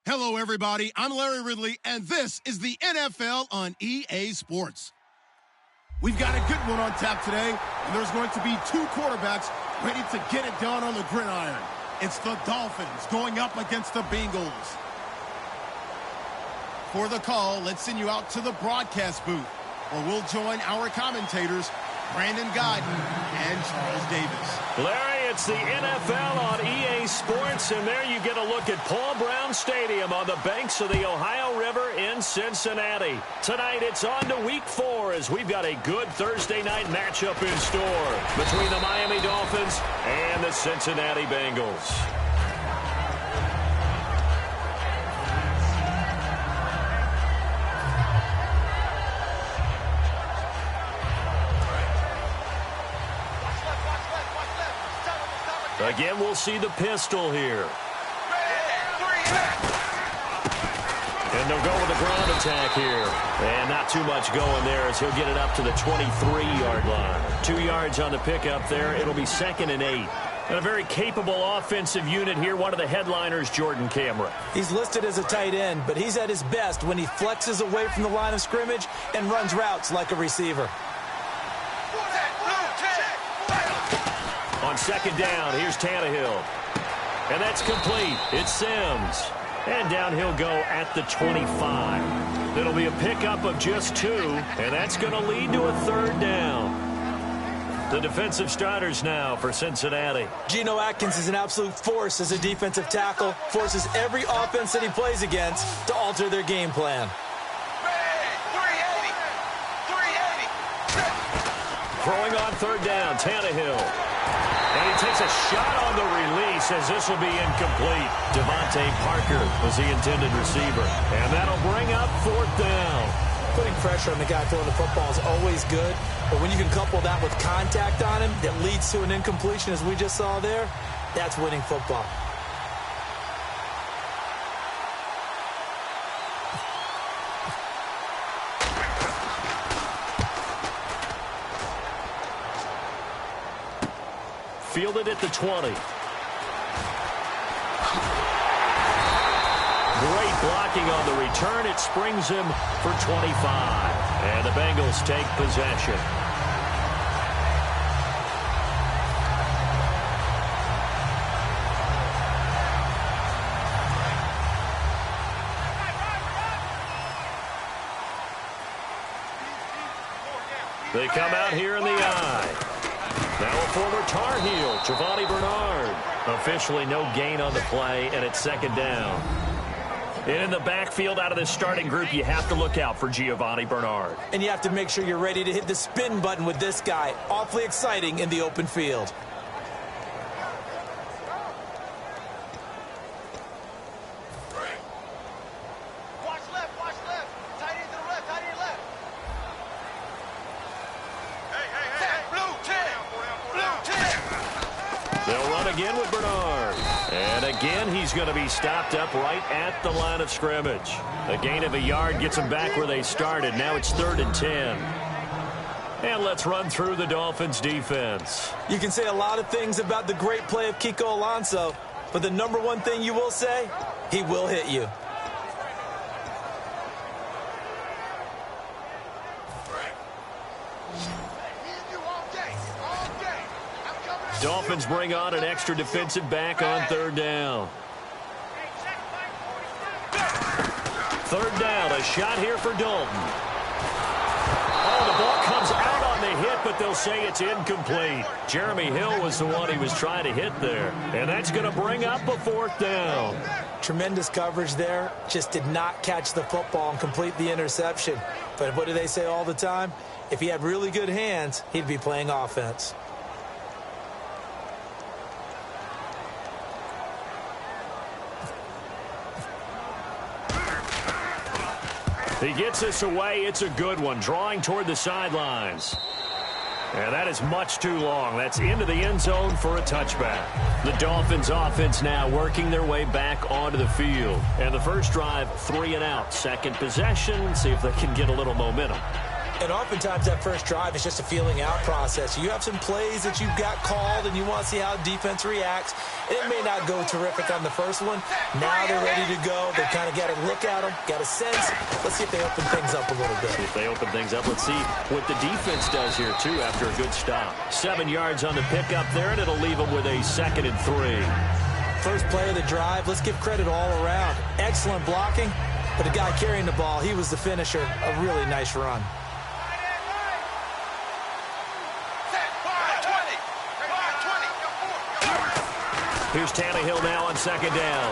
Hello, everybody. I'm Larry Ridley, and this is the NFL on EA Sports. We've got a good one on tap today, and there's going to be two quarterbacks ready to get it done on the gridiron. It's the Dolphins going up against the Bengals. For the call, let's send you out to the broadcast booth, where we'll join our commentators, Brandon Godden and Charles Davis. Larry, it's the NFL on EA Sports, and there you get a look at Paul Brown Stadium on the banks of the Ohio River in Cincinnati. Tonight, it's on to Week 4 as we've got a good Thursday night matchup in store between the Miami Dolphins and the Cincinnati Bengals. Again, we'll see the pistol here. And they'll go with the ground attack here. And not too much going there as he'll get it up to the 23-yard line. 2 yards on the pickup there. It'll be 2nd and 8. And a very capable offensive unit here. One of the headliners, Jordan Cameron. He's listed as a tight end, but he's at his best when he flexes away from the line of scrimmage and runs routes like a receiver. On 2nd down, here's Tannehill. And that's complete. It's Sims. And down he'll go at the 25. It'll be a pickup of just 2, and that's going to lead to a 3rd down. The defensive starters now for Cincinnati. Geno Atkins is an absolute force as a defensive tackle, forces every offense that he plays against to alter their game plan. Throwing on 3rd down, Tannehill. And he takes a shot on the release as this will be incomplete. Devontae Parker was the intended receiver. And that'll bring up 4th down. Putting pressure on the guy throwing the football is always good. But when you can couple that with contact on him that leads to an incompletion as we just saw there, that's winning football. Fielded at the 20. Great blocking on the return. It springs him for 25. And the Bengals take possession. They come out here in the eye. Now a former Tar Heel, Giovanni Bernard. Officially no gain on the play, and it's 2nd down. In the backfield out of the starting group, you have to look out for Giovanni Bernard. And you have to make sure you're ready to hit the spin button with this guy. Awfully exciting in the open field. Again with Bernard. And again, he's going to be stopped up right at the line of scrimmage. A gain of a yard gets them back where they started. Now it's 3rd and 10. And let's run through the Dolphins defense. You can say a lot of things about the great play of Kiko Alonso, but the number one thing you will say, he will hit you. Dolphins bring on an extra defensive back on 3rd down. 3rd down, a shot here for Dalton. Oh, the ball comes out on the hit, but they'll say it's incomplete. Jeremy Hill was the one he was trying to hit there. And that's going to bring up a 4th down. Tremendous coverage there. Just did not catch the football and complete the interception. But what do they say all the time? If he had really good hands, he'd be playing offense. He gets this away. It's a good one. Drawing toward the sidelines. And that is much too long. That's into the end zone for a touchback. The Dolphins offense now working their way back onto the field. And the first drive, 3 and out. Second possession. See if they can get a little momentum. And oftentimes that first drive is just a feeling out process. You have some plays that you've got called and you want to see how defense reacts. And it may not go terrific on the first one. Now they're ready to go. They've kind of got to look at them, got a sense. Let's see if they open things up a little bit. If they open things up, let's see what the defense does here, too, after a good stop. 7 yards on the pickup there, and it'll leave them with a 2nd and 3. First play of the drive, let's give credit all around. Excellent blocking, but the guy carrying the ball, he was the finisher. A really nice run. Here's Tannehill now on 2nd down.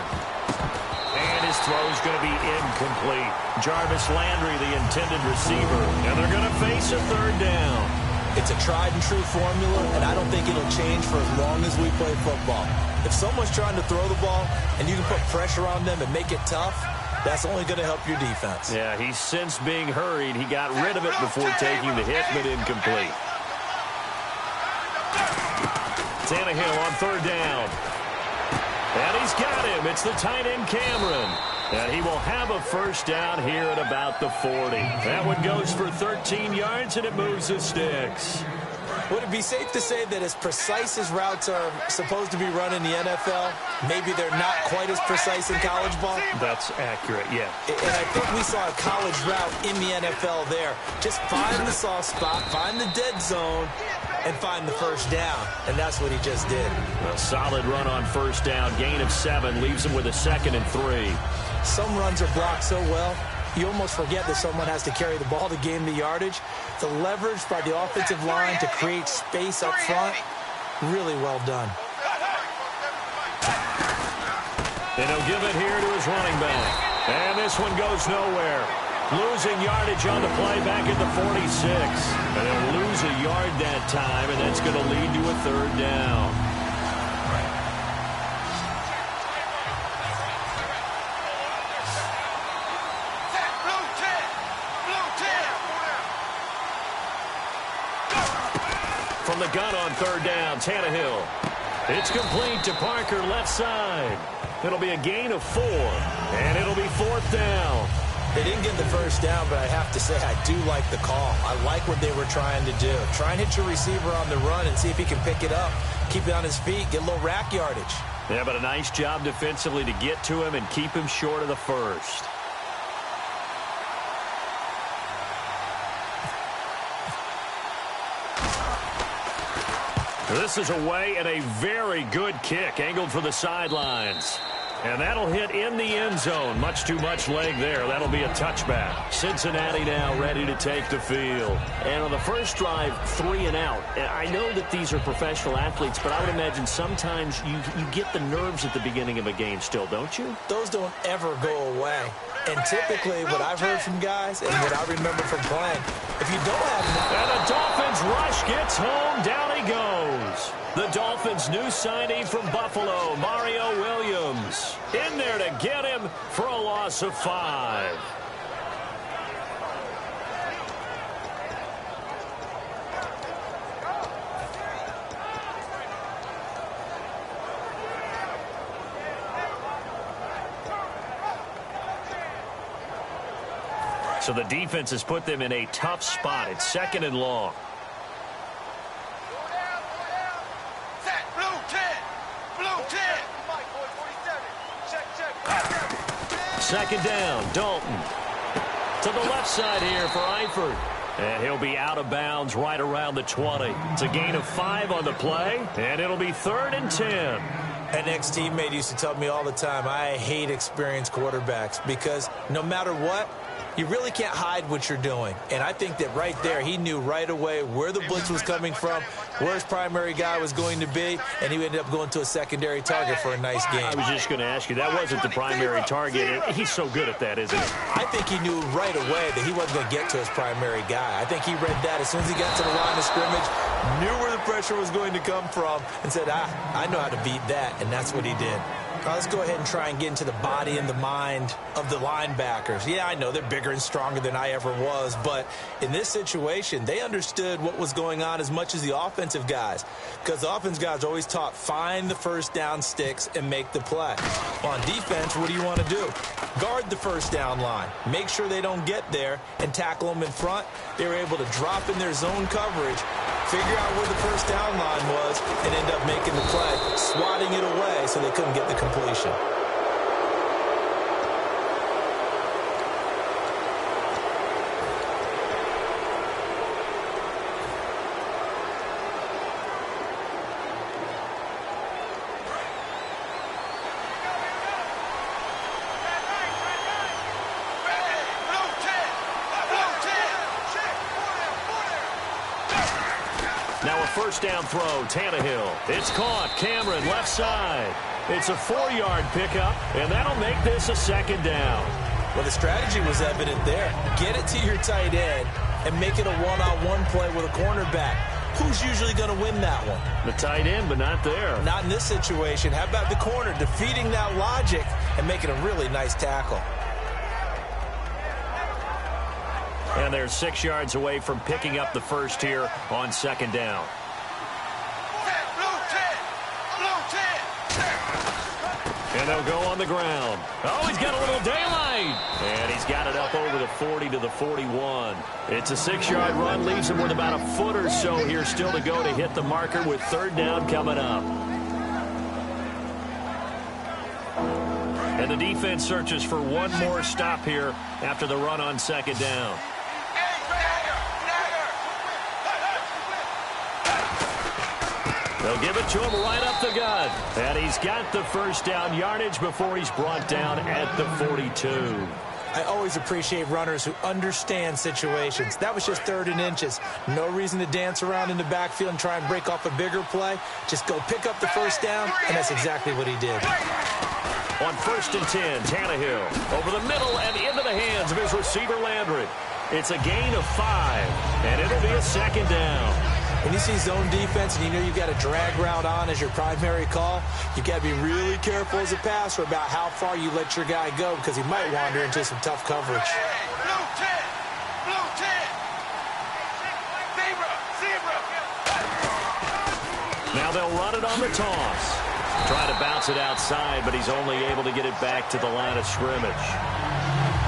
And his throw's going to be incomplete. Jarvis Landry, the intended receiver. And they're going to face a 3rd down. It's a tried-and-true formula, and I don't think it'll change for as long as we play football. If someone's trying to throw the ball and you can put pressure on them and make it tough, that's only going to help your defense. Yeah, he's since being hurried. He got rid of it before taking the hit, but incomplete. Tannehill on 3rd down. And he's got him. It's the tight end, Cameron. And he will have a 1st down here at about the 40. That one goes for 13 yards, and it moves the sticks. Would it be safe to say that as precise as routes are supposed to be run in the NFL, maybe they're not quite as precise in college ball? That's accurate, yeah. And I think we saw a college route in the NFL there. Just find the soft spot, find the dead zone, and find the 1st down. And that's what he just did. A solid run on 1st down. Gain of 7 leaves him with a 2nd and 3. Some runs are blocked so well, you almost forget that someone has to carry the ball to gain the yardage. The leverage by the offensive line to create space up front, really well done. And he'll give it here to his running back. And this one goes nowhere. Losing yardage on the play back at the 46. And they'll lose a yard that time, and that's going to lead to a 3rd down. From the gun on 3rd down, Tannehill. It's complete to Parker, left side. It'll be a gain of 4, and it'll be 4th down. They didn't get the 1st down, but I have to say I do like the call. I like what they were trying to do. Try and hit your receiver on the run and see if he can pick it up. Keep it on his feet, get a little rack yardage. Yeah, but a nice job defensively to get to him and keep him short of the 1st. This is away and a very good kick, angled for the sidelines. And that'll hit in the end zone. Much too much leg there. That'll be a touchback. Cincinnati now ready to take the field. And on the first drive, 3 and out. I know that these are professional athletes, but I would imagine sometimes you get the nerves at the beginning of a game still, don't you? Those don't ever go away. And typically, what I've heard from guys and what I remember from playing, if you don't have... And the Dolphins rush gets home. Down he goes. The Dolphins' new signee from Buffalo, Mario Williams, in there to get him for a loss of 5. So the defense has put them in a tough spot. It's 2nd and long. Second down, Dalton. To the left side here for Eifert. And he'll be out of bounds right around the 20. It's a gain of 5 on the play, and it'll be 3rd and 10. An ex-teammate used to tell me all the time, I hate experienced quarterbacks because no matter what, you really can't hide what you're doing. And I think that right there, he knew right away where the blitz was coming from, where his primary guy was going to be, and he ended up going to a secondary target for a nice game. I was just going to ask you, that wasn't the primary target. He's so good at that, isn't he? I think he knew right away that he wasn't going to get to his primary guy. I think he read that as soon as he got to the line of scrimmage, knew where the pressure was going to come from, and said, I know how to beat that, and that's what he did. Let's go ahead and try and get into the body and the mind of the linebackers. Yeah, I know they're bigger and stronger than I ever was, but in this situation, they understood what was going on as much as the offensive guys, because the offensive guys are always taught, find the first down sticks and make the play. On defense, what do you want to do? Guard the first down line. Make sure they don't get there and tackle them in front. They were able to drop in their zone coverage, figure out where the first down line was, and end up making the play, swatting it away so they couldn't get the completion. Now a first down throw, Tannehill. It's caught. Cameron, left side. It's a 4-yard pickup, and that'll make this a second down. Well, the strategy was evident there. Get it to your tight end and make it a one-on-one play with a cornerback. Who's usually going to win that one? The tight end, but not there. Not in this situation. How about the corner defeating that logic and making a really nice tackle? And they're 6 yards away from picking up the first here on second down. And they'll go on the ground. Oh, he's got a little daylight. And he's got it up over the 40 to the 41. It's a 6-yard run. Leaves him with about a foot or so here still to go to hit the marker with third down coming up. And the defense searches for one more stop here after the run on second down. They'll give it to him right up the gut. And he's got the first down yardage before he's brought down at the 42. I always appreciate runners who understand situations. That was just 3rd and inches. No reason to dance around in the backfield and try and break off a bigger play. Just go pick up the first down, and that's exactly what he did. On 1st and 10, Tannehill over the middle and into the hands of his receiver Landry. It's a gain of 5, and it'll be a second down. When you see zone defense and you know you've got a drag route on as your primary call, you've got to be really careful as a passer about how far you let your guy go because he might wander into some tough coverage. Now they'll run it on the toss. Trying to bounce it outside, but he's only able to get it back to the line of scrimmage.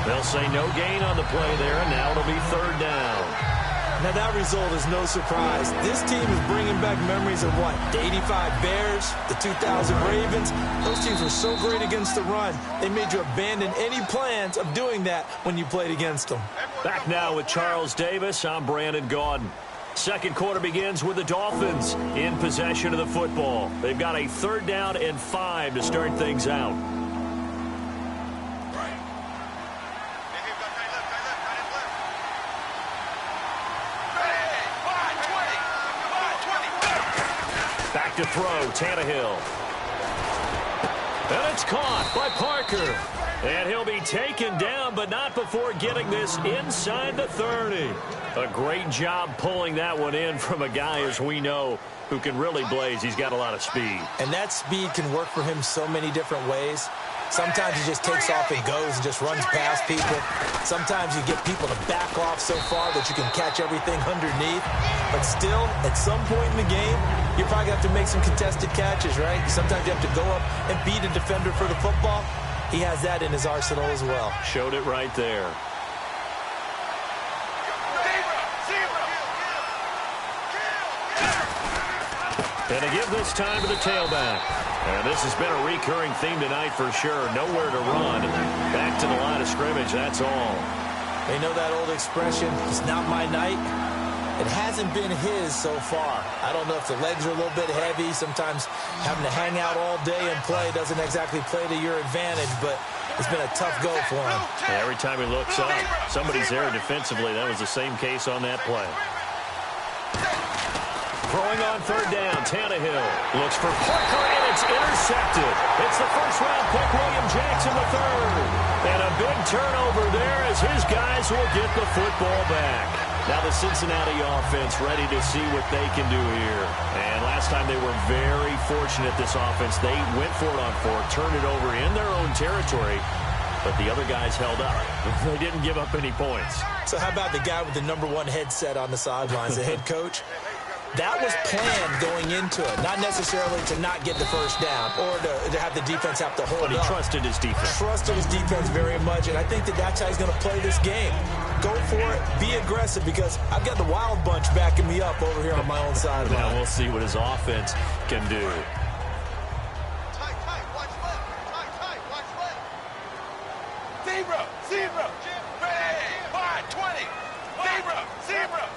They'll say no gain on the play there, and now it'll be third down. Now, that result is no surprise. This team is bringing back memories of what? The 85 Bears, the 2000 Ravens. Those teams were so great against the run. They made you abandon any plans of doing that when you played against them. Back now with Charles Davis. I'm Brandon Gaudin. Second quarter begins with the Dolphins in possession of the football. They've got a 3rd down and 5 to start things out. Back to throw, Tannehill. And it's caught by Parker. And he'll be taken down, but not before getting this inside the 30. A great job pulling that one in from a guy, as we know, who can really blaze. He's got a lot of speed. And that speed can work for him so many different ways. Sometimes he just takes off and goes and just runs past people. Sometimes you get people to back off so far that you can catch everything underneath. But still, at some point in the game, you probably have to make some contested catches, right? Sometimes you have to go up and beat a defender for the football. He has that in his arsenal as well. Showed it right there. And to give this time to the tailback. And this has been a recurring theme tonight for sure. Nowhere to run. Back to the line of scrimmage, that's all. They know that old expression, it's not my night. It hasn't been his so far. I don't know if the legs are a little bit heavy. Sometimes having to hang out all day and play doesn't exactly play to your advantage, but it's been a tough go for him. Yeah, every time he looks up, somebody's there defensively. That was the same case on that play. Throwing on 3rd down, Tannehill looks for Parker, and it's intercepted. It's the first-round pick, William Jackson III. And a big turnover there as his guys will get the football back. Now the Cincinnati offense ready to see what they can do here. And last time they were very fortunate, this offense. They went for it on fourth, turned it over in their own territory, but the other guys held up. They didn't give up any points. So how about the guy with the #1 headset on the sidelines, the head coach? That was planned going into it, not necessarily to not get the first down or to have the defense have to hold But he up. trusted his defense. Trusted his defense very much, and I think that's how he's going to play this game. Go for it, be aggressive, because I've got the wild bunch backing me up over here on my own sideline. Now we'll see what his offense can do. Zebra, red, wide, 20, zebra,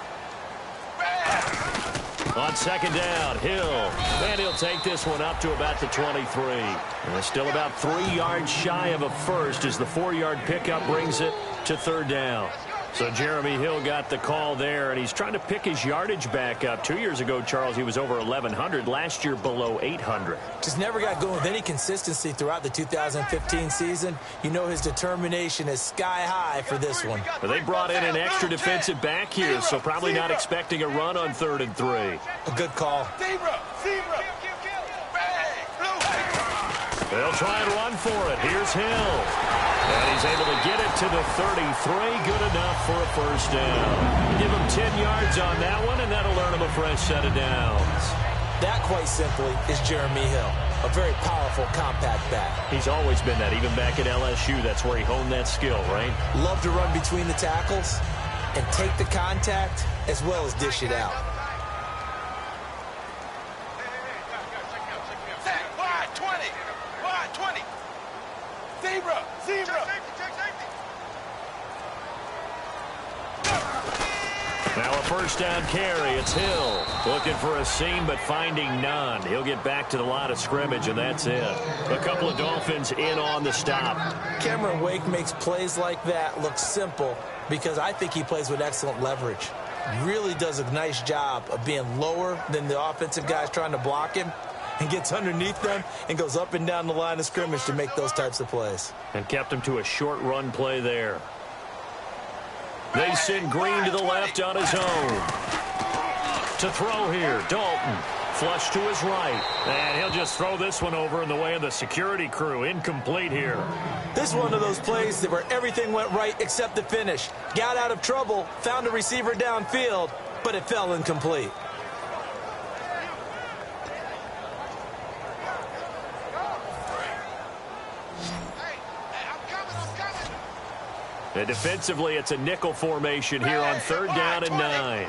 red. On second down, Hill. And he'll take this one up to about the 23. And they're still about 3 yards shy of a first as the 4-yard pickup brings it to third down. So Jeremy Hill got the call there, and he's trying to pick his yardage back up. 2 years ago, Charles, he was over 1,100. Last year, below 800. Just never got going with any consistency throughout the 2015 season. You know his determination is sky high for this one. But they brought in an extra defensive back here, so probably not expecting a run on 3rd and 3. A good call. Zebra, They'll try and run for it. Here's Hill. And he's able to get it to the 33. Good enough for a first down. Give him 10 yards on that one, and that'll earn him a fresh set of downs. That, quite simply, is Jeremy Hill. A very powerful, compact back. He's always been that. Even back at LSU, that's where he honed that skill, right? Love to run between the tackles and take the contact as well as dish it out. wide, 20, zebra. Now a first down carry. It's Hill looking for a seam but finding none. He'll get back to the line of scrimmage, and that's it. A couple of Dolphins in on the stop. Cameron Wake makes plays like that look simple because I think he plays with excellent leverage. Really does a nice job of being lower than the offensive guys trying to block him, and gets underneath them and goes up and down the line of scrimmage to make those types of plays. And kept him to a short run play there. They send Green to the left on his own. To throw here, Dalton. Flush to his right. And he'll just throw this one over in the way of the security crew. Incomplete here. This is one of those plays where everything went right except the finish. Got out of trouble, found a receiver downfield, but it fell incomplete. And defensively, it's a nickel formation here on 3rd down and 9.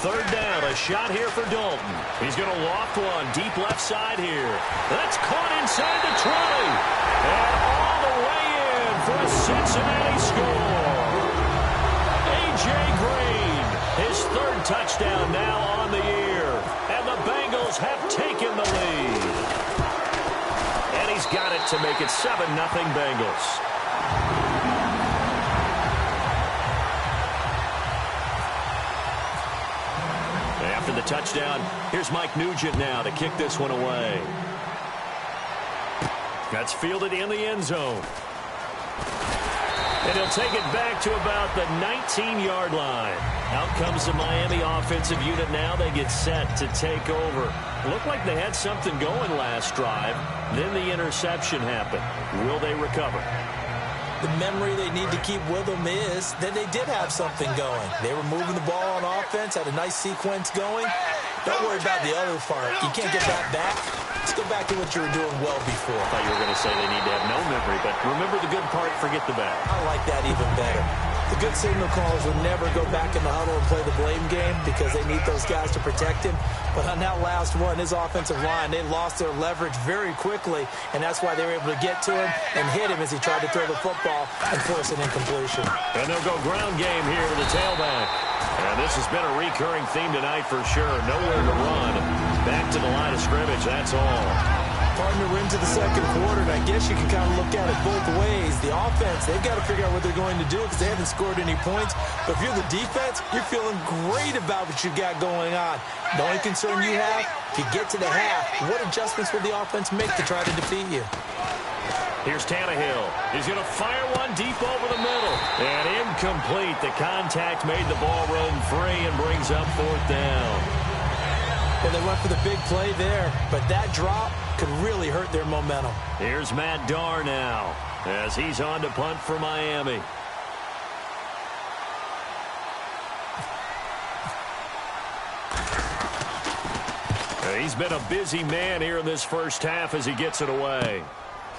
3rd down, a shot here for Dalton. He's going to loft one deep left side here. That's caught inside the 20. And all the way in for a Cincinnati score. A.J. Green, his 3rd touchdown now on the year. And the Bengals have taken the lead. And he's got it to make it 7-0 Bengals. After the touchdown, here's Mike Nugent now to kick this one away. That's fielded in the end zone. And he'll take it back to about the 19-yard line. Out comes the Miami offensive unit now. They get set to take over. Looked like they had something going last drive. Then the interception happened. Will they recover? The memory they need to keep with them is that they did have something going. They were moving the ball on offense, had a nice sequence going. Don't worry about the other part. You can't get that back. Let's go back to what you were doing well before. I thought you were going to say they need to have no memory, but remember the good part, forget the bad. I like that even better. The good signal callers would never go back in the huddle and play the blame game because they need those guys to protect him. But on that last one, his offensive line, they lost their leverage very quickly, and that's why they were able to get to him and hit him as he tried to throw the football and force an incompletion. And they'll go ground game here to the tailback. And this has been a recurring theme tonight for sure. Nowhere to run. Back to the line of scrimmage, that's all. Partner into the second quarter, and I guess you can kind of look at it both ways. The offense, they've got to figure out what they're going to do because they haven't scored any points. But if you're the defense, you're feeling great about what you got going on. The only concern you have, if you get to the half, what adjustments will the offense make to try to defeat you? Here's Tannehill. He's going to fire one deep over the middle. And incomplete. The contact made the ball roam free and brings up 4th down. Well, they went for the big play there, but that drop could really hurt their momentum. Here's Matt Darr now as he's on to punt for Miami. He's been a busy man here in this first half as he gets it away.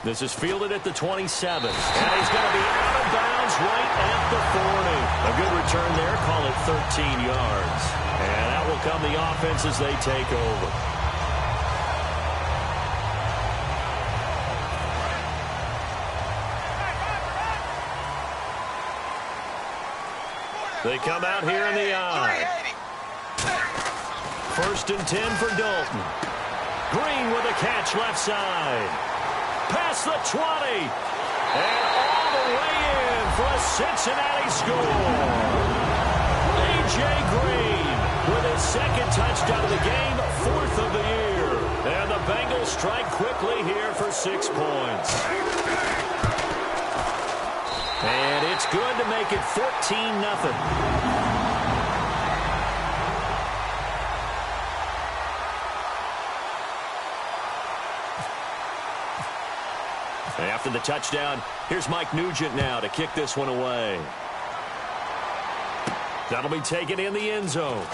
This is fielded at the 27. And he's going to be out of bounds right at the 40. A good return there. Call it 13 yards. And that will come the offense as they take over. They come out here in the eye. 1st and 10 for Dalton. Green with a catch left side. Past the 20. And all the way in for a Cincinnati score. A.J. Green with his 2nd touchdown of the game, 4th of the year. And the Bengals strike quickly here for 6 points. And it's good to make it 14-0. After the touchdown, here's Mike Nugent now to kick this one away. That'll be taken in the end zone.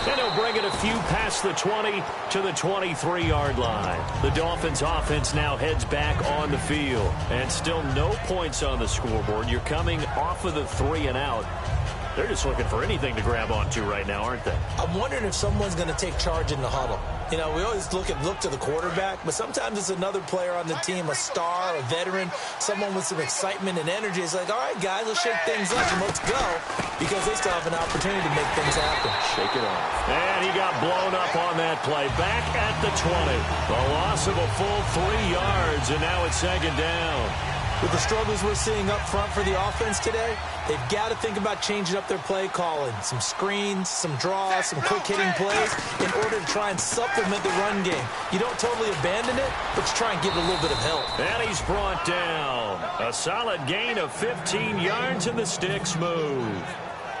And he'll bring it a few past the 20 to the 23-yard line. The Dolphins offense now heads back on the field. And still no points on the scoreboard. You're coming off of the 3 and out. They're just looking for anything to grab onto right now, aren't they? I'm wondering if someone's going to take charge in the huddle. You know, we always look to the quarterback, but sometimes it's another player on the team, a star, a veteran, someone with some excitement and energy. It's like, all right, guys, let's shake things up and let's go, because they still have an opportunity to make things happen. Shake it off. And he got blown up on that play. Back at the 20. The loss of a full 3 yards, and now it's 2nd down. With the struggles we're seeing up front for the offense today, they've got to think about changing up their play calling. Some screens, some draws, some quick-hitting plays in order to try and supplement the run game. You don't totally abandon it, but you try and give it a little bit of help. And he's brought down. A solid gain of 15 yards, and the sticks move.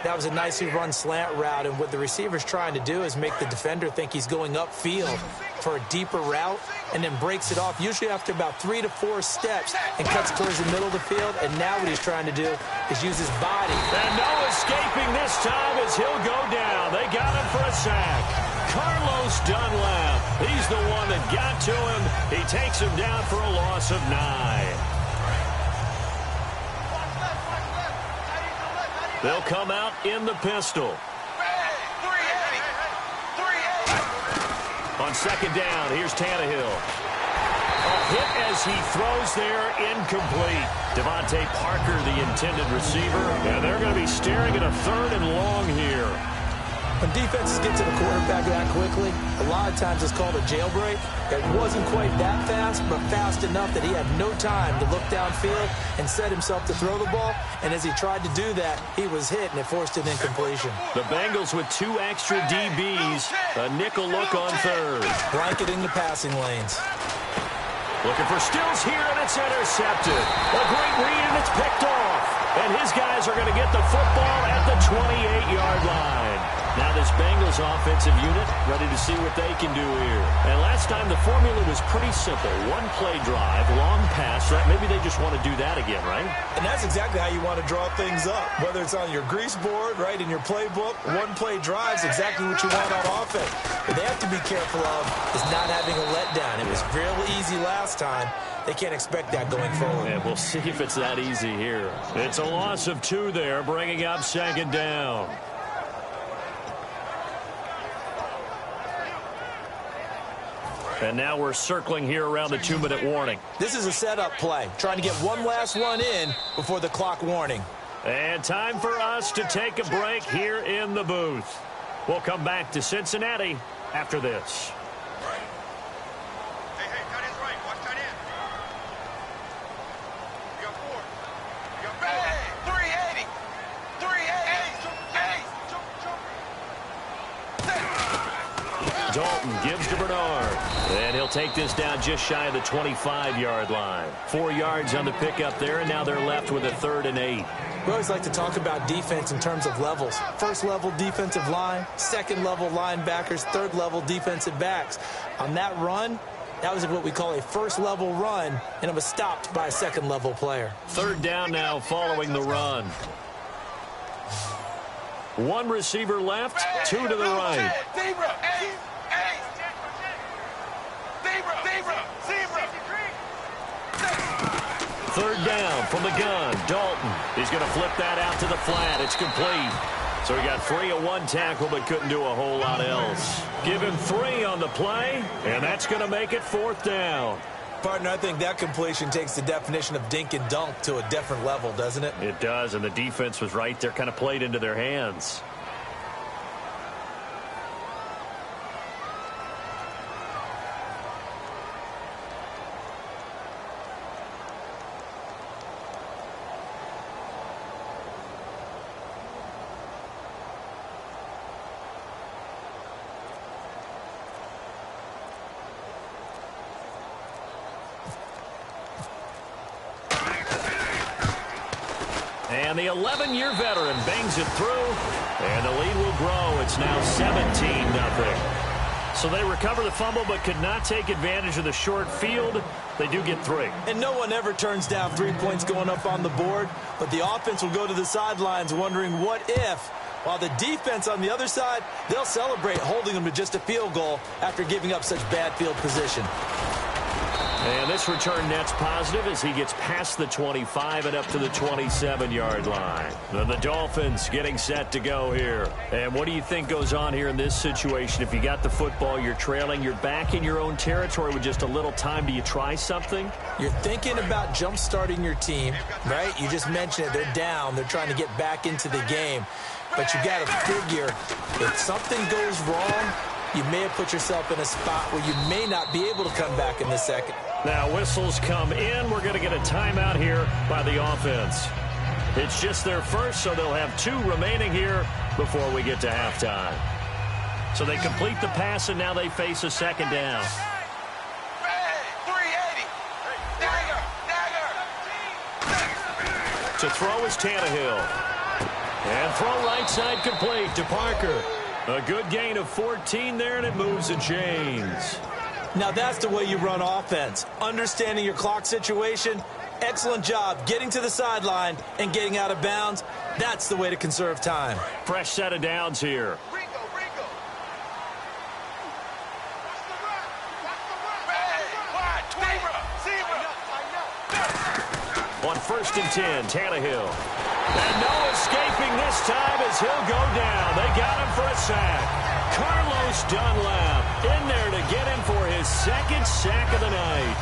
That was a nicely run slant route, and what the receiver's trying to do is make the defender think he's going upfield for a deeper route, and then breaks it off, usually after about 3 to 4 steps, and cuts towards the middle of the field. And now what he's trying to do is use his body. And no escaping this time as he'll go down. They got him for a sack. Carlos Dunlap, he's the one that got to him. He takes him down for a loss of 9. They'll come out in the pistol. On 2nd down, here's Tannehill. A hit as he throws there, incomplete. Devontae Parker, the intended receiver. And they're going to be staring at a 3rd and long here. When defenses get to the quarterback that quickly, a lot of times it's called a jailbreak. It wasn't quite that fast, but fast enough that he had no time to look downfield and set himself to throw the ball. And as he tried to do that, he was hit, and it forced an incompletion. The Bengals with 2 extra DBs. A nickel look on 3rd. Blanketing the passing lanes. Looking for Stills here, and it's intercepted. A great read, and it's picked off. And his guys are going to get the football at the 28-yard line. Now this Bengals offensive unit ready to see what they can do here. And last time the formula was pretty simple. 1-play drive, long pass. Maybe they just want to do that again, right? And that's exactly how you want to draw things up. Whether it's on your grease board, right, in your playbook, 1-play drive is exactly what you want on offense. What they have to be careful of is not having a letdown. It was real easy last time. They can't expect that going forward. And we'll see if it's that easy here. It's a loss of 2 there, bringing up 2nd down. And now we're circling here around the 2-minute warning. This is a setup play, trying to get one last one in before the clock warning. And time for us to take a break here in the booth. We'll come back to Cincinnati after this. Hey, tight end's right. Watch tight end. You got 4. You got 4. 380. 380. Dalton gives to Bernard. And he'll They'll take this down just shy of the 25-yard line. 4 yards on the pickup there, and now they're left with a 3rd and 8. We always like to talk about defense in terms of levels. First-level defensive line, second-level linebackers, third-level defensive backs. On that run, that was what we call a first-level run, and it was stopped by a second-level player. 3rd down now following the run. 1 receiver left, 2 to the right. Third down from the gun. Dalton. He's going to flip that out to the flat. It's complete. So he got free of 1 tackle but couldn't do a whole lot else. Give him 3 on the play, and that's going to make it 4th down. Partner, I think that completion takes the definition of dink and dunk to a different level, doesn't it? It does, and the defense was right there, kind of played into their hands. And the 11-year veteran bangs it through, and the lead will grow. It's now 17-0. So they recover the fumble but could not take advantage of the short field. They do get 3. And no one ever turns down 3 points going up on the board, but the offense will go to the sidelines wondering what if, while the defense on the other side, they'll celebrate holding them to just a field goal after giving up such bad field position. And this return net's positive as he gets past the 25 and up to the 27-yard line. The Dolphins getting set to go here. And what do you think goes on here in this situation? If you got the football, you're trailing, you're back in your own territory with just a little time. Do you try something? You're thinking about jump-starting your team, right? You just mentioned it. They're down. They're trying to get back into the game. But you got to figure if something goes wrong, you may have put yourself in a spot where you may not be able to come back in the second. Now whistles come in. We're going to get a timeout here by the offense. It's just their first, so they'll have 2 remaining here before we get to halftime. So they complete the pass, and now they face a 2nd down. 380. Dagger. To throw is Tannehill. And throw right side complete to Parker. A good gain of 14 there, and it moves the chains. Now that's the way you run offense. Understanding your clock situation. Excellent job getting to the sideline and getting out of bounds. That's the way to conserve time. Fresh set of downs here. Ringo. On 1st and 10, Tannehill. And no escaping this time as he'll go down. They got him for a sack. Carlos Dunlap in there to get him for his 2nd sack of the night.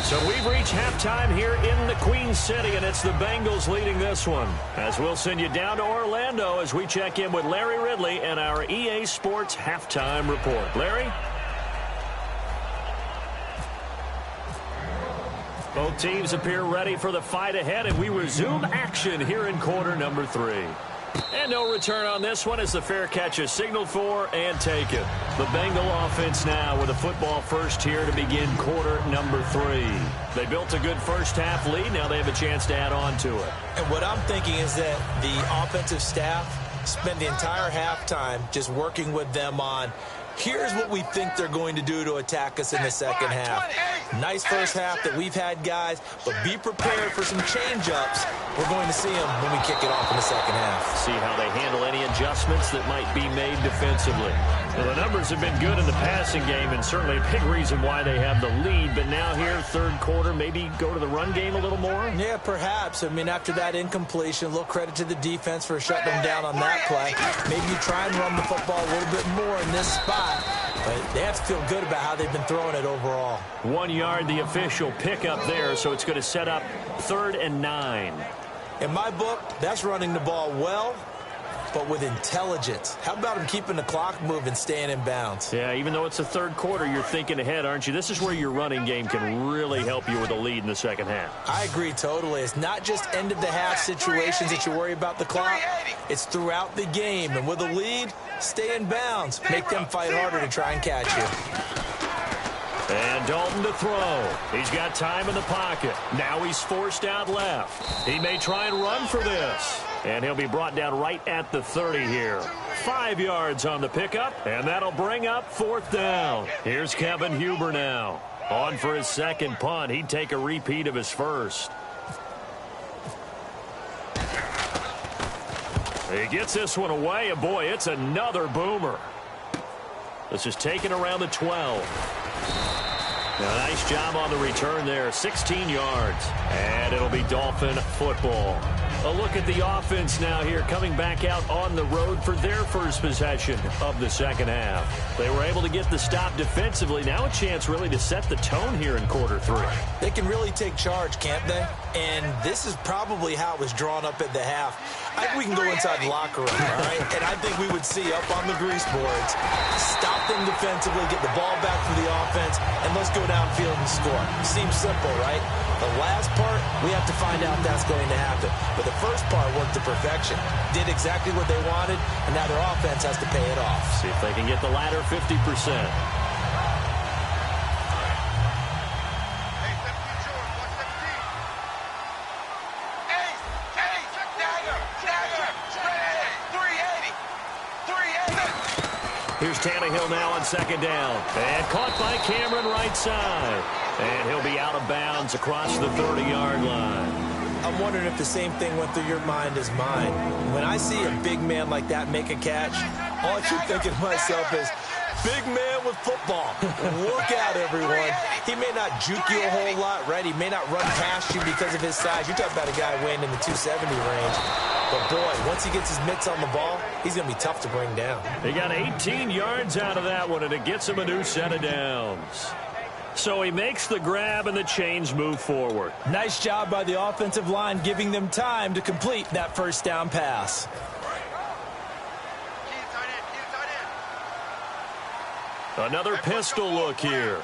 So we've reached halftime here in the Queen City, and it's the Bengals leading this one. As we'll send you down to Orlando as we check in with Larry Ridley and our EA Sports Halftime Report. Larry? Both teams appear ready for the fight ahead, and we resume action here in quarter number 3. And no return on this one as the fair catch is signaled for and taken. The Bengal offense now with a football first here to begin quarter number 3. They built a good first half lead. Now they have a chance to add on to it. And what I'm thinking is that the offensive staff spend the entire halftime just working with them on here's what we think they're going to do to attack us in the second half. Nice first half that we've had, guys, but be prepared for some change-ups. We're going to see them when we kick it off in the second half. See how they handle any adjustments that might be made defensively. Well, the numbers have been good in the passing game, and certainly a big reason why they have the lead. But now here, 3rd quarter, maybe go to the run game a little more? Yeah, perhaps. I mean, after that incompletion, a little credit to the defense for shutting them down on that play. Maybe you try and run the football a little bit more in this spot. But they have to feel good about how they've been throwing it overall. 1 yard, the official pickup there, so it's going to set up 3rd and 9. In my book, that's running the ball well but with intelligence. How about him keeping the clock moving, staying in bounds? Yeah, even though it's the third quarter, you're thinking ahead, aren't you? This is where your running game can really help you with a lead in the second half. I agree totally. It's not just end-of-the-half situations that you worry about the clock. It's throughout the game. And with a lead, stay in bounds. Make them fight harder to try and catch you. And Dalton to throw. He's got time in the pocket. Now he's forced out left. He may try and run for this. And he'll be brought down right at the 30 here. 5 yards on the pickup, and that'll bring up 4th down. Here's Kevin Huber now. On for his second punt. He'd take a repeat of his first. He gets this one away, and boy, it's another boomer. This is taken around the 12. Now, nice job on the return there. 16 yards. And it'll be Dolphin football. A look at the offense now here, coming back out on the road for their first possession of the second half. They were able to get the stop defensively. Now a chance really to set the tone here in quarter 3. They can really take charge, can't they? And this is probably how it was drawn up at the half. I think we can go inside the locker room, all right? And I think we would see up on the grease boards, stop them defensively, get the ball back for the offense, and let's go downfield and score. Seems simple, right? The last part, we have to find out that's going to happen. But the first part worked to perfection. Did exactly what they wanted, and now their offense has to pay it off. See if they can get the latter 50%. Here's Tannehill now on second down. And caught by Cameron right side. And he'll be out of bounds across the 30-yard line. I'm wondering if the same thing went through your mind as mine. When I see a big man like that make a catch, all I keep thinking to myself is, big man with football. Look out, everyone. He may not juke you a whole lot, right? He may not run past you because of his size. You're talking about a guy weighing in the 270 range. But, boy, once he gets his mitts on the ball, he's going to be tough to bring down. He got 18 yards out of that one, and it gets him a new set of downs. So he makes the grab, and the chains move forward. Nice job by the offensive line, giving them time to complete that first down pass. Another pistol look here.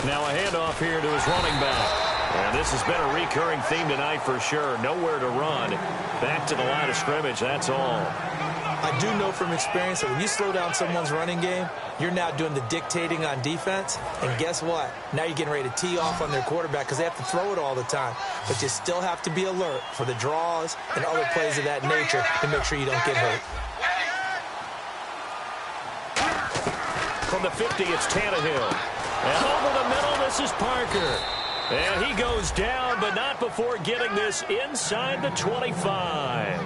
Now a handoff here to his running back. And this has been a recurring theme tonight for sure. Nowhere to run. Back to the line of scrimmage, that's all. I do know from experience that when you slow down someone's running game, you're now doing the dictating on defense. And guess what? Now you're getting ready to tee off on their quarterback because they have to throw it all the time. But you still have to be alert for the draws and other plays of that nature to make sure you don't get hurt. From the 50, it's Tannehill. And over the middle, this is Parker. And he goes down, but not before getting this inside the 25.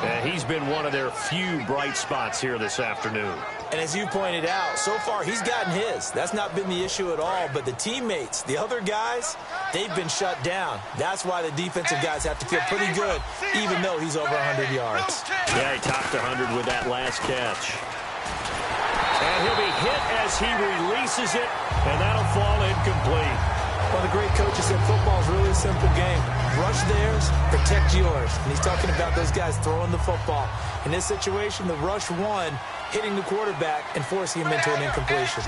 And he's been one of their few bright spots here this afternoon. And as you pointed out, so far he's gotten his. That's not been the issue at all. But the teammates, the other guys, they've been shut down. That's why the defensive guys have to feel pretty good, even though he's over 100 yards. Yeah, he topped 100 with that last catch. And he'll be hit as he releases it, and that'll fall incomplete. Well, the great coach has said football is really a simple game. Rush theirs, protect yours. And he's talking about those guys throwing the football. In this situation, the rush won, hitting the quarterback and forcing him into an incompletion.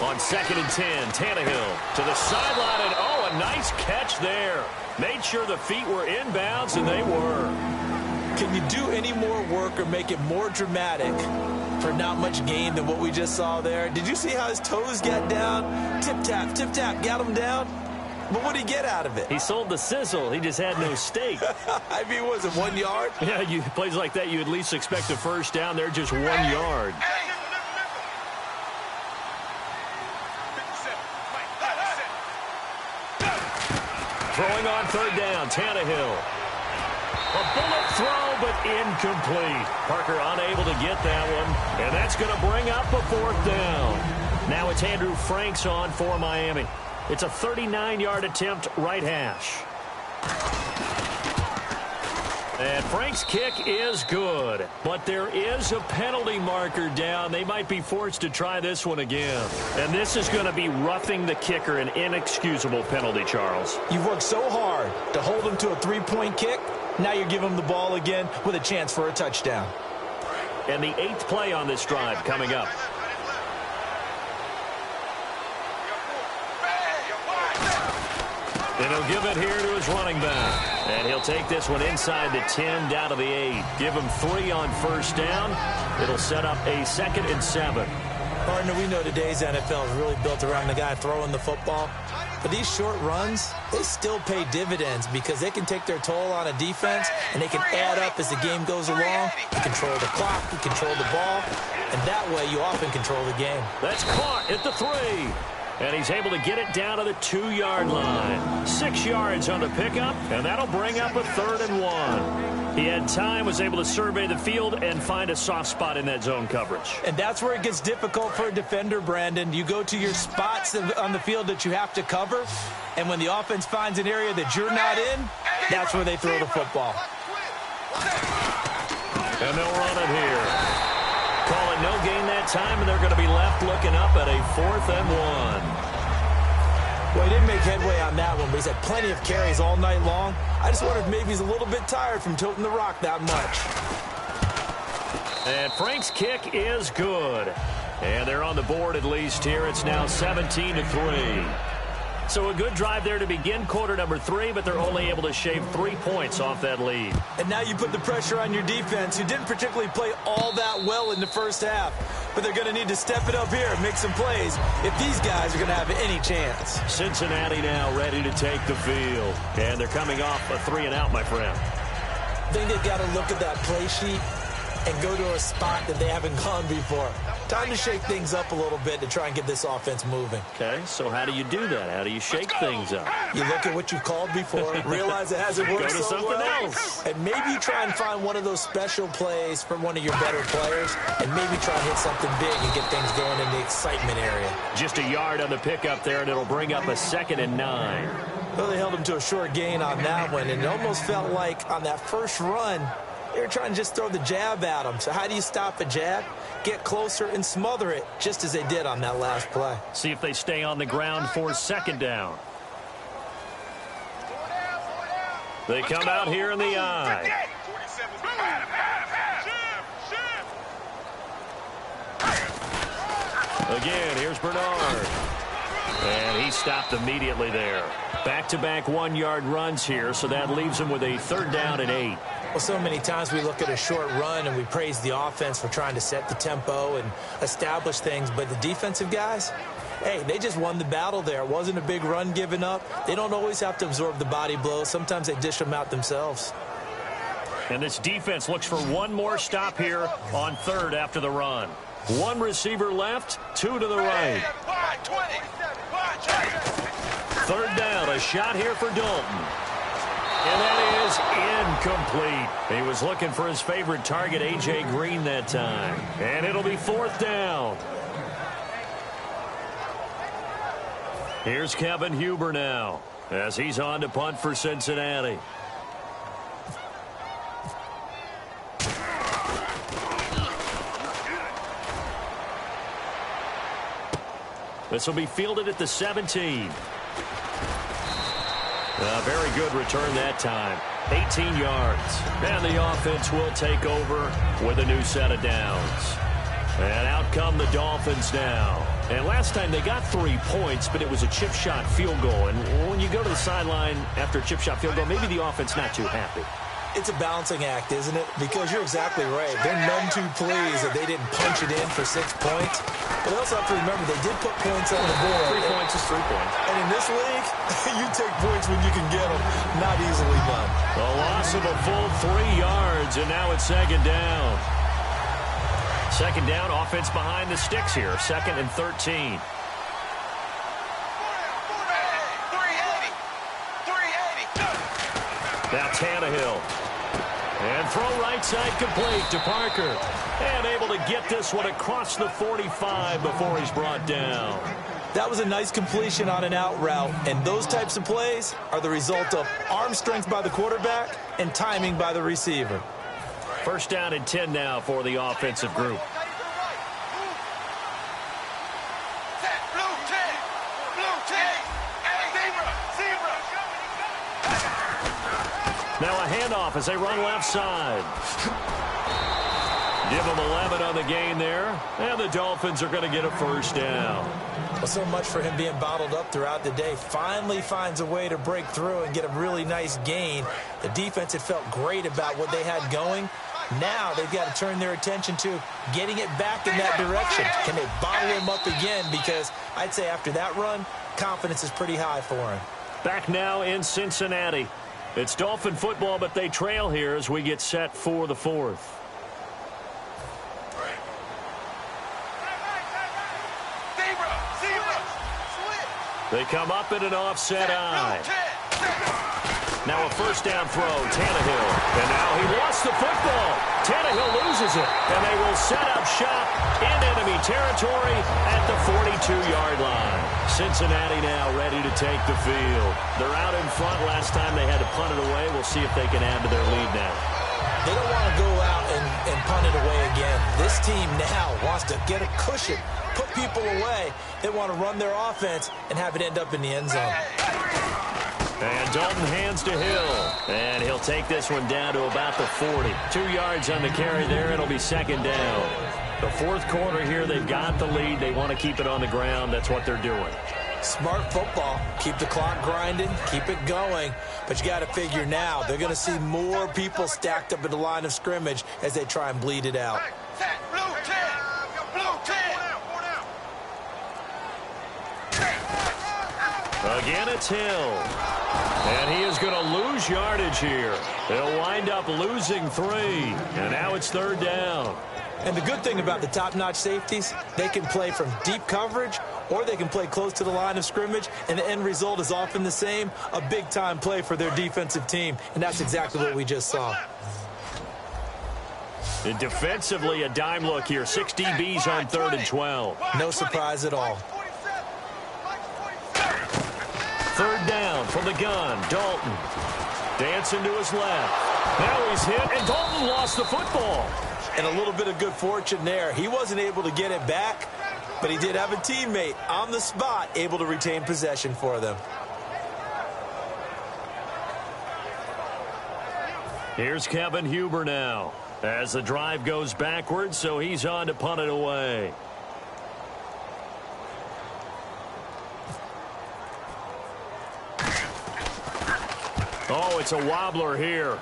On 2nd and 10, Tannehill to the sideline, and oh, a nice catch there. Made sure the feet were inbounds, and they were. Can you do any more work or make it more dramatic for not much gain than what we just saw there? Did you see how his toes got down? Tip-tap, got him down. But what did he get out of it? He sold the sizzle. He just had no steak. I mean, was it 1 yard? Yeah, plays like that, you at least expect a first down. They're just 1 yard. Throwing on 3rd down, Tannehill. A bullet throw, but incomplete. Parker unable to get that one, and that's going to bring up a 4th down. Now it's Andrew Franks on for Miami. It's a 39-yard attempt, right hash. And Frank's kick is good, but there is a penalty marker down. They might be forced to try this one again. And this is going to be roughing the kicker, an inexcusable penalty, Charles. You've worked so hard to hold him to a three-point kick. Now you're giving him the ball again with a chance for a touchdown. And the 8th play on this drive coming up. And he'll give it here to his running back. And he'll take this one inside the 10 down to the 8. Give him 3 on first down. It'll set up a 2nd and 7. Partner, we know today's NFL is really built around the guy throwing the football. But these short runs, they still pay dividends because they can take their toll on a defense and they can add up as the game goes along. You control the clock, you control the ball, and that way you often control the game. That's caught at the 3. And he's able to get it down to the 2-yard line. 6 yards on the pickup, and that'll bring up a 3rd and 1. He had time, was able to survey the field and find a soft spot in that zone coverage. And that's where it gets difficult for a defender, Brandon. You go to your spots on the field that you have to cover, and when the offense finds an area that you're not in, that's where they throw the football. And they'll run it here. Call it no gain that time, and they're going to be left looking up at a 4th and 1. Well, he didn't make headway on that one, but he's had plenty of carries all night long. I just wonder if maybe he's a little bit tired from tilting the rock that much. And Frank's kick is good. And they're on the board at least here. It's now 17-3. So a good drive there to begin quarter number 3, but they're only able to shave 3 points off that lead. And now you put the pressure on your defense, who didn't particularly play all that well in the first half. But they're going to need to step it up here and make some plays if these guys are going to have any chance. Cincinnati now ready to take the field. And they're coming off a 3-and-out, my friend. I think they've got to look at that play sheet and go to a spot that they haven't gone before. Time to shake things up a little bit to try and get this offense moving. Okay, so how do you do that? How do you shake things up? You look at what you've called before, realize it hasn't worked Go to so something well, else. and maybe you try and find one of those special plays from one of your better players, and maybe try and hit something big and get things going in the excitement area. Just a yard on the pickup there, and it'll bring up a 2nd and 9. Well, they held him to a short gain on that one, and it almost felt like on that first run, they were trying to just throw the jab at him. So how do you stop a jab? Get closer and smother it, just as they did on that last play. See if they stay on the ground for 2nd down. They come out here in the eye. Again, here's Bernard. And he stopped immediately there. Back-to-back 1-yard runs here, so that leaves him with a 3rd down and 8. Well, so many times we look at a short run and we praise the offense for trying to set the tempo and establish things, but the defensive guys, hey, they just won the battle there. It wasn't a big run given up. They don't always have to absorb the body blows. Sometimes they dish them out themselves. And this defense looks for one more stop here on 3rd after the run. 1 receiver left, 2 to the right. 3rd down, a shot here for Dalton. And that is incomplete. He was looking for his favorite target, A.J. Green, that time. And it'll be 4th down. Here's Kevin Huber now as he's on to punt for Cincinnati. This will be fielded at the 17. A very good return that time. 18 yards. And the offense will take over with a new set of downs. And out come the Dolphins now. And last time they got 3 points, but it was a chip shot field goal. And when you go to the sideline after a chip shot field goal, maybe the offense not too happy. It's a balancing act, isn't it? Because you're exactly right. They're none too pleased that they didn't punch it in for 6 points. But they also have to remember they did put points on the board. 3 points is 3 points. And in this league, you take points when you can get them. Not easily done. A loss of a full 3 yards, and now it's 2nd down. 2nd down, offense behind the sticks here. 2nd and 13. Now Tannehill. And throw right side complete to Parker. And able to get this one across the 45 before he's brought down. That was a nice completion on an out route, and those types of plays are the result of arm strength by the quarterback and timing by the receiver. First down and 10 now for the offensive group. Now a handoff as they run left side. Give them 11 on the gain there, and the Dolphins are going to get a first down. Well, so much for him being bottled up throughout the day. Finally finds a way to break through and get a really nice gain. The defense had felt great about what they had going. Now they've got to turn their attention to getting it back in that direction. Can they bottle him up again? Because I'd say after that run, confidence is pretty high for him. Back now in Cincinnati. It's Dolphin football, but they trail here as we get set for the fourth. They come up in an offset eye. Now a first down throw, Tannehill. And now he lost the football. Tannehill loses it. And they will set up shop in enemy territory at the 42-yard line. Cincinnati now ready to take the field. They're out in front. Last time they had to punt it away. We'll see if they can add to their lead now. They don't want to go out and punt it away again. This team now wants to get a cushion, put people away. They want to run their offense and have it end up in the end zone. And Dalton hands to Hill. And he'll take this one down to about the 40. 2 yards on the carry there. It'll be second down. The fourth quarter here, they've got the lead. They want to keep it on the ground. That's what they're doing. Smart football. Keep the clock grinding. Keep it going. But you got to figure now they're going to see more people stacked up at the line of scrimmage as they try and bleed it out. Again, it's Hill. And he is going to lose yardage here. They'll wind up losing 3. And now it's third down. And the good thing about the top-notch safeties, they can play from deep coverage or they can play close to the line of scrimmage, and the end result is often the same, a big-time play for their defensive team. And that's exactly what we just saw. And defensively, a dime look here. 6 DBs on 3rd and 12. No surprise at all. Third down from the gun. Dalton dancing to his left. Now he's hit, and Dalton lost the football. And a little bit of good fortune there. He wasn't able to get it back, but he did have a teammate on the spot able to retain possession for them. Here's Kevin Huber now as the drive goes backwards, so he's on to punt it away. Oh, it's a wobbler here.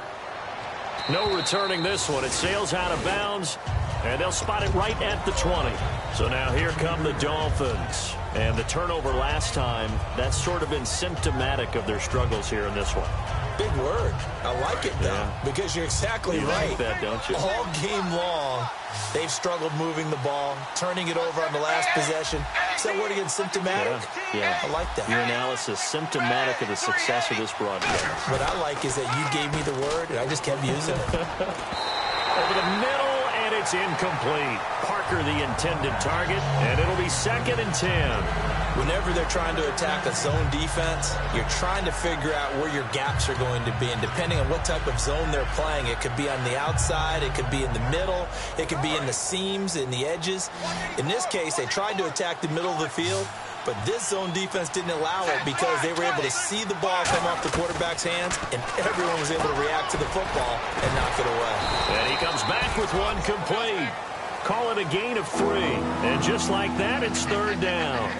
No returning this one. It sails out of bounds, and they'll spot it right at the 20. So now here come the Dolphins. And the turnover last time, that's sort of been symptomatic of their struggles here in this one. Big word. I like it, though, because you're exactly right. Like that, don't you? All game long, they've struggled moving the ball, turning it over on the last possession. Is that word again, symptomatic? Yeah. I like that. Your analysis, symptomatic of the success of this broadcast. What I like is that you gave me the word, and I just kept using it. Over the middle, and it's incomplete. Parker, the intended target, and it'll be 2nd and 10. Whenever they're trying to attack a zone defense, you're trying to figure out where your gaps are going to be. And depending on what type of zone they're playing, it could be on the outside, it could be in the middle, it could be in the seams, in the edges. In this case, they tried to attack the middle of the field, but this zone defense didn't allow it because they were able to see the ball come off the quarterback's hands, and everyone was able to react to the football and knock it away. And he comes back with one complete. Call it a gain of 3. And just like that, it's third down.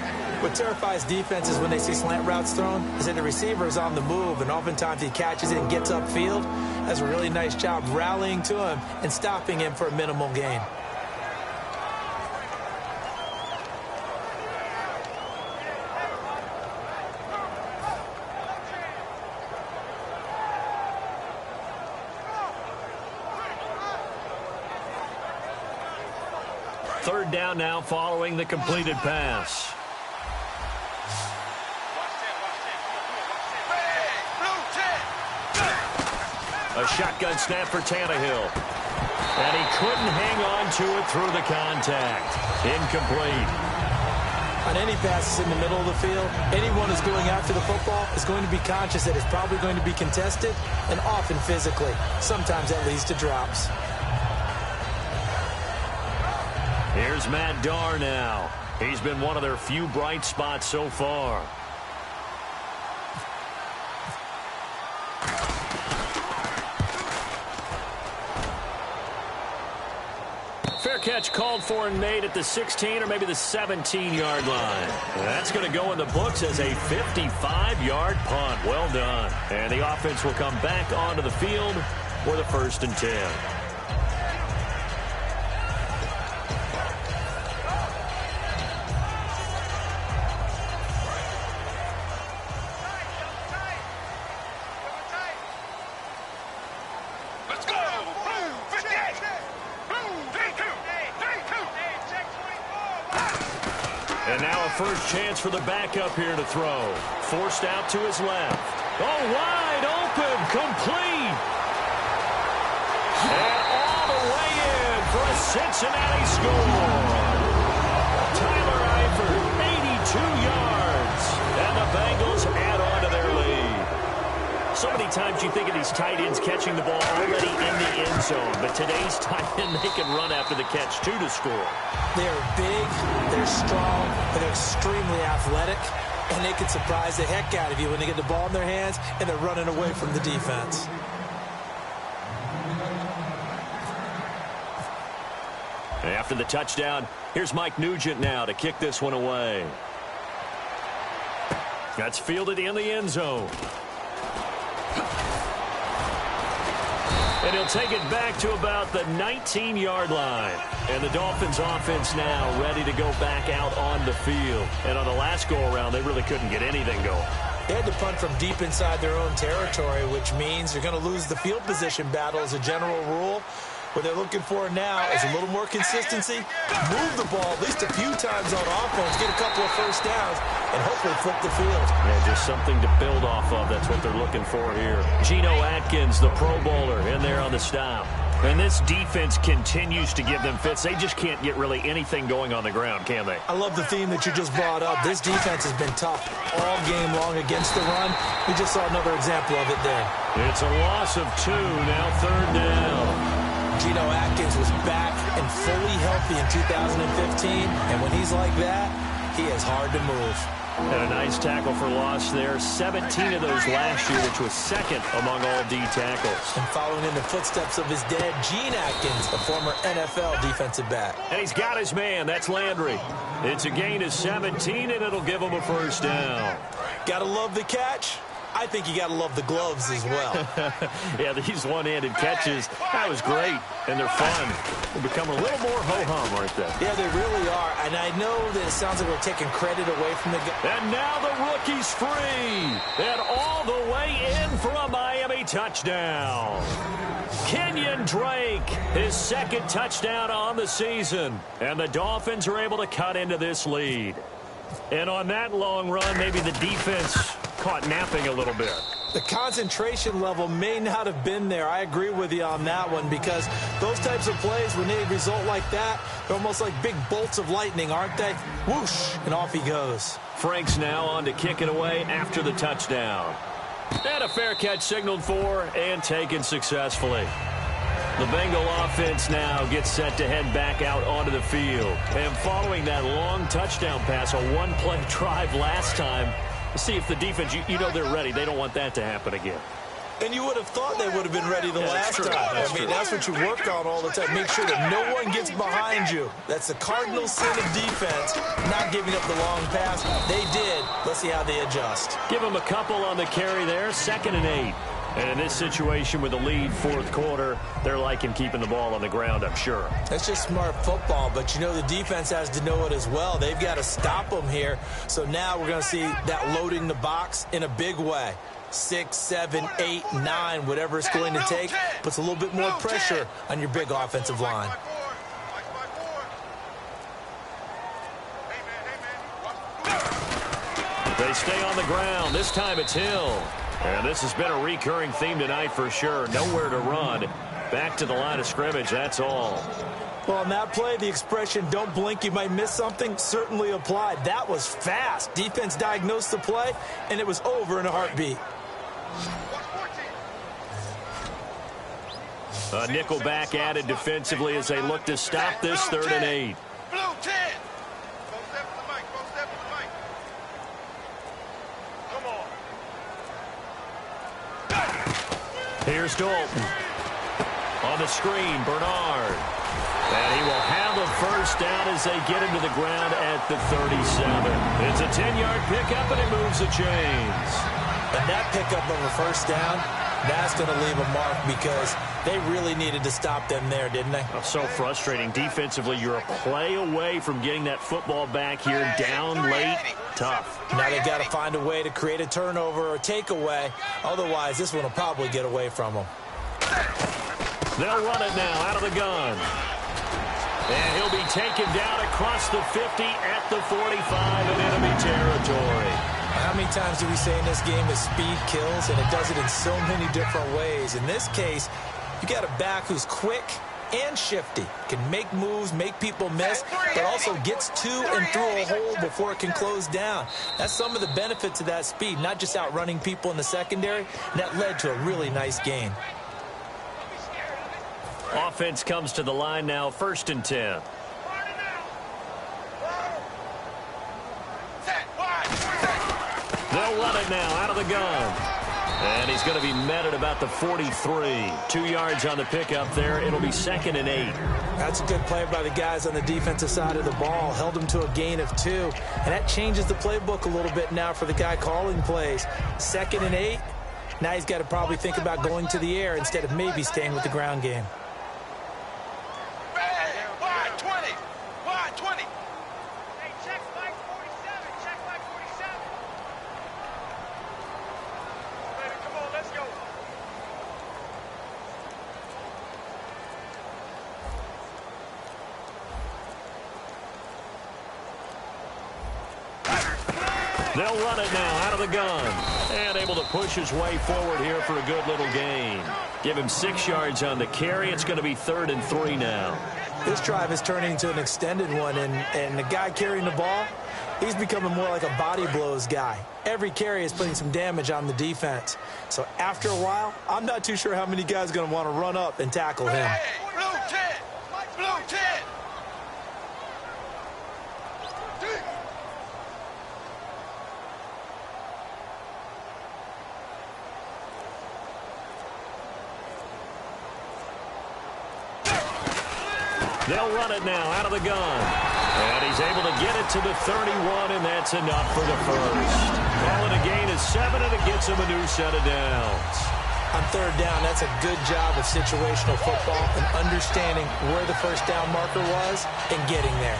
What terrifies defenses when they see slant routes thrown is that the receiver is on the move, and oftentimes he catches it and gets upfield. Does a really nice job rallying to him and stopping him for a minimal gain. Third down now following the completed pass. A shotgun snap for Tannehill. And he couldn't hang on to it through the contact. Incomplete. On any passes in the middle of the field, anyone who's going after the football is going to be conscious that it's probably going to be contested, and often physically. Sometimes that leads to drops. Here's Matt Darr now. He's been one of their few bright spots so far. Fair catch called for and made at the 16 or maybe the 17-yard line. That's going to go in the books as a 55-yard punt. Well done. And the offense will come back onto the field for the 1st and 10. And now a first chance for the backup here to throw. Forced out to his left. Oh, wide open, complete. And all the way in for a Cincinnati score. Tyler Eifert, 82 yards. And the Bengals add on to their lead. So many times you think of these tight ends catching the ball already in the end zone. But today's tight end, they can run after the catch, too, to score. They're big, they're strong, and they're extremely athletic. And they can surprise the heck out of you when they get the ball in their hands and they're running away from the defense. After the touchdown, here's Mike Nugent now to kick this one away. That's fielded in the end zone. And he'll take it back to about the 19-yard line. And the Dolphins offense now ready to go back out on the field. And on the last go-around, they really couldn't get anything going. They had to punt from deep inside their own territory, which means they're going to lose the field position battle as a general rule. What they're looking for now is a little more consistency, move the ball at least a few times on offense, get a couple of first downs, and hopefully flip the field. Yeah, just something to build off of. That's what they're looking for here. Geno Atkins, the Pro Bowler, in there on the stop. And this defense continues to give them fits. They just can't get really anything going on the ground, can they? I love the theme that you just brought up. This defense has been tough all game long against the run. We just saw another example of it there. It's a loss of 2, now 3rd down. Geno Atkins was back and fully healthy in 2015, and when he's like that, he is hard to move. And a nice tackle for loss there. 17 of those last year, which was 2nd among all D tackles. And following in the footsteps of his dad, Gene Atkins, a former NFL defensive back. And he's got his man. That's Landry. It's a gain of 17, and it'll give him a first down. Gotta love the catch. I think you got to love the gloves as well. Yeah, these one-handed catches, that was great, and they're fun. They become a little more ho-hum, aren't they? Yeah, they really are, and I know that it sounds like we're taking credit away from the guy. And now the rookie's free, and all the way in for a Miami touchdown. Kenyon Drake, his 2nd touchdown on the season, and the Dolphins are able to cut into this lead. And on that long run, maybe the defense caught napping a little bit. The concentration level may not have been there. I agree with you on that one, because those types of plays, when they result like that, they're almost like big bolts of lightning, aren't they? Whoosh, and off he goes. Frank's now on to kick it away after the touchdown. And a fair catch signaled for and taken successfully. The Bengal offense now gets set to head back out onto the field. And following that long touchdown pass, a one-play drive last time, see if the defense, you know they're ready. They don't want that to happen again. And you would have thought they would have been ready the last time. That's what you work on all the time. Make sure that no one gets behind you. That's the cardinal sin of defense, not giving up the long pass. They did. Let's see how they adjust. Give them a couple on the carry there, 2nd and 8. And in this situation with the lead 4th quarter, they're liking keeping the ball on the ground, I'm sure. That's just smart football, but you know the defense has to know it as well. They've got to stop them here. So now we're going to see that loading the box in a big way. 6, 7, 8, 9, whatever it's going to take, puts a little bit more pressure on your big offensive line. They stay on the ground. This time it's Hill. And this has been a recurring theme tonight for sure. Nowhere to run. Back to the line of scrimmage, that's all. Well, on that play, the expression, don't blink, you might miss something, certainly applied. That was fast. Defense diagnosed the play, and it was over in a heartbeat. A nickel back added defensively as they look to stop this 3rd and 8. Blue 10. Go step to the mic. Go step to the mic. Come on. Here's Dalton. On the screen, Bernard. And he will have a first down as they get him to the ground at the 37. It's a 10-yard pickup, and it moves the chains. And that pickup of a first down, that's going to leave a mark because they really needed to stop them there, didn't they? Oh, so frustrating. Defensively, you're a play away from getting that football back here down late. Tough. Now they've got to find a way to create a turnover or takeaway. Otherwise, this one will probably get away from them. They'll run it now out of the gun. And he'll be taken down across the 50 at the 45 in enemy territory. How many times do we say in this game that speed kills, and it does it in so many different ways? In this case, you got a back who's quick and shifty, can make moves, make people miss, but also gets to and through a hole before it can close down. That's some of the benefits of that speed, not just outrunning people in the secondary, and that led to a really nice gain. Offense comes to the line now, 1st and 10. They'll run it now out of the gun. And he's going to be met at about the 43. 2 yards on the pickup there. It'll be 2nd and 8. That's a good play by the guys on the defensive side of the ball. Held him to a gain of 2. And that changes the playbook a little bit now for the guy calling plays. 2nd and 8. Now he's got to probably think about going to the air instead of maybe staying with the ground game. They'll run it now out of the gun. And able to push his way forward here for a good little gain. Give him 6 yards on the carry. It's going to be 3rd and 3 now. This drive is turning into an extended one, and the guy carrying the ball, he's becoming more like a body blows guy. Every carry is putting some damage on the defense. So after a while, I'm not too sure how many guys are going to want to run up and tackle him. Blue 10. Blue 10. They'll run it now out of the gun. And he's able to get it to the 31, and that's enough for the first. Calling a gain of 7, and it gets him a new set of downs. On 3rd down, that's a good job of situational football and understanding where the first down marker was and getting there.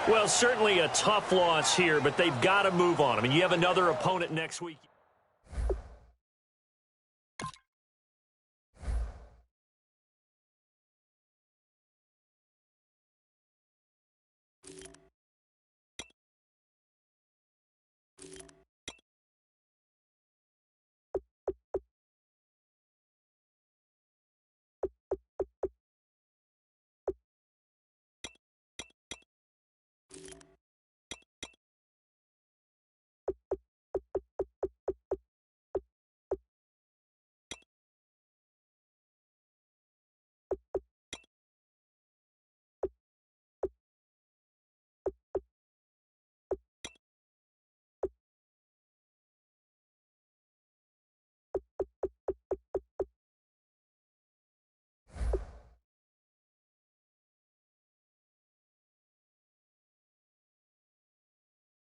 Well, certainly a tough loss here, but they've got to move on. I mean, you have another opponent next week.